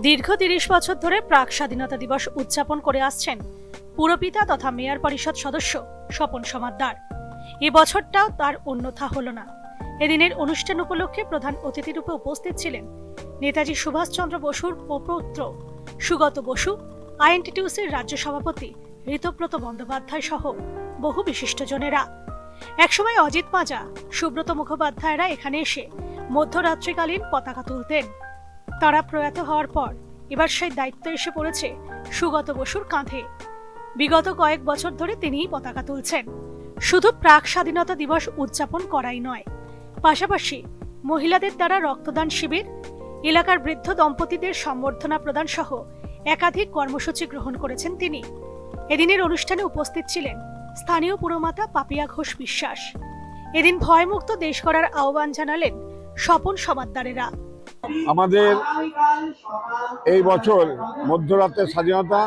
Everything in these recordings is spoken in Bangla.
দীর্ঘ ৩০ বছর ধরে প্রাক স্বাধীনতা দিবস উদযাপন করে আসছেন পুরপিতা তথা মেয়র পরিষদ সদস্য স্বপন সমাদ্দার। এই বছরটাও তার অন্যথা হলো না। এদিনের অনুষ্ঠান উপলক্ষে প্রধান অতিথি রূপে উপস্থিত ছিলেন নেতাজি সুভাষচন্দ্র বসুর পৌত্র সুগত বসু, আইএনটিটিউসির রাজ্য সভাপতি ঋতব্রত বন্দ্যোপাধ্যায় সহ বহু বিশিষ্টজনেরা। একসময় অজিত মাজা, সুব্রত মুখোপাধ্যায়রা এখানে এসে মধ্যরাত্রিকালীন পতাকা তুলতেন। তারা প্রয়াত হওয়ার পর এবার সেই দায়িত্ব এসে পড়েছে সুগত বসুর কাঁধে। বিগত কয়েক বছর ধরে তিনিই পতাকা তুলছেন। শুধু প্রাক স্বাধীনতা দিবস উদযাপন করাই নয়, পাশাপাশি মহিলাদের দ্বারা রক্তদান শিবির, এলাকার বৃদ্ধ দম্পতিদের সম্বর্ধনা প্রদান সহ একাধিক কর্মসূচি গ্রহণ করেছেন তিনি। এদিনের অনুষ্ঠানে উপস্থিত ছিলেন স্থানীয় পুরমাতা পাপিয়া ঘোষ বিশ্বাস। এদিন ভয়মুক্ত দেশ করার আহ্বান জানালেন স্বপন সমাদ্দারেরা। আমাদের এই বছর মধ্যরাতের স্বাধীনতা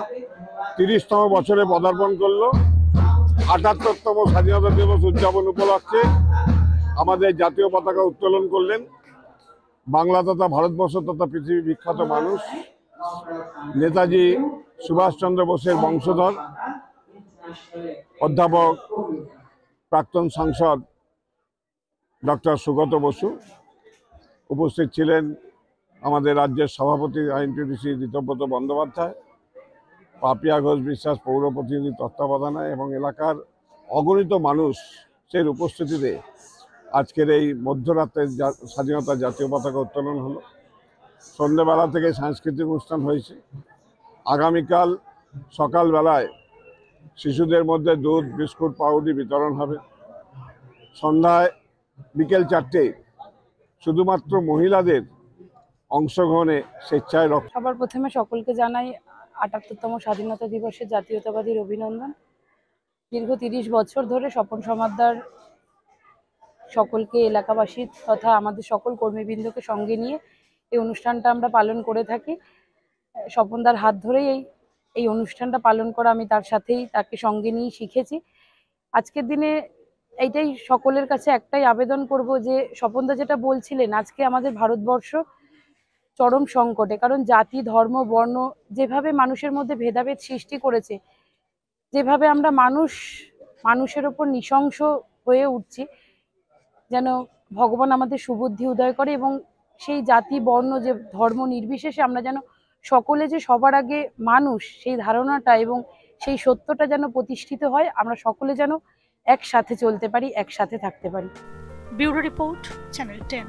৩০তম বছরে পদার্পণ করলো। ৭৮তম স্বাধীনতা দিবস উদযাপন উপলক্ষে আমাদের জাতীয় পতাকা উত্তোলন করলেন বাংলা তথা ভারতবর্ষ তথা পৃথিবী বিখ্যাত মানুষ, নেতাজি সুভাষচন্দ্র বোসের বংশধর, অধ্যাপক প্রাক্তন সাংসদ ডক্টর সুগত বসু। উপস্থিত ছিলেন আমাদের রাজ্যের সভাপতি আইএনটিটিউসি ঋতব্রত বন্দ্যোপাধ্যায়, পাপিয়া ঘোষ বিশ্বাস পৌর প্রতিনিধি তত্ত্বাবধানে এবং এলাকার অগণিত মানুষের উপস্থিতিতে আজকের এই মধ্যরাতের স্বাধীনতা জাতীয় পতাকা উত্তোলন হলো। সন্ধ্যেবেলা থেকে সাংস্কৃতিক অনুষ্ঠান হয়েছে। আগামীকাল সকালবেলায় শিশুদের মধ্যে দুধ, বিস্কুট, পাউরুটি বিতরণ হবে। সন্ধ্যায় বিকেল 4টায় শুধুমাত্র মহিলাদের অংশগ্রহণে স্বেচ্ছায় রক্ত। সবার প্রথমে সকলকে জানাই ৭৮তম স্বাধীনতা দিবসের জাতীয়তাবাদীর অভিনন্দন। দীর্ঘ ৩০ বছর ধরে স্বপন সমাদ্দার সকলকে, এলাকাবাসী তথা আমাদের সকল কর্মীবৃন্দকে সঙ্গে নিয়ে এই অনুষ্ঠানটা আমরা পালন করে থাকি। স্বপনদার হাত ধরেই এই অনুষ্ঠানটা পালন করা আমি তার সাথেই তাকে সঙ্গে নিয়ে শিখেছি। আজকের দিনে এইটাই সকলের কাছে একটাই আবেদন করব যে স্বপনদা যেটা বলছিলেন, আজকে আমাদের ভারতবর্ষ চরম সংকটে, কারণ জাতি, ধর্ম, বর্ণ যেভাবে মানুষের মধ্যে ভেদাভেদ সৃষ্টি করেছে, যেভাবে আমরা মানুষের ওপর নৃশংস হয়ে উঠছি, যেন ভগবান আমাদের সুবুদ্ধি উদয় করে এবং সেই জাতি, বর্ণ, যে ধর্ম নির্বিশেষে আমরা যেন সকলে যে সবার আগে মানুষ, সেই ধারণাটা এবং সেই সত্যটা যেন প্রতিষ্ঠিত হয়, আমরা সকলে যেন একসাথে চলতে পারি, একসাথে থাকতে পারি। Bureau report, channel 10।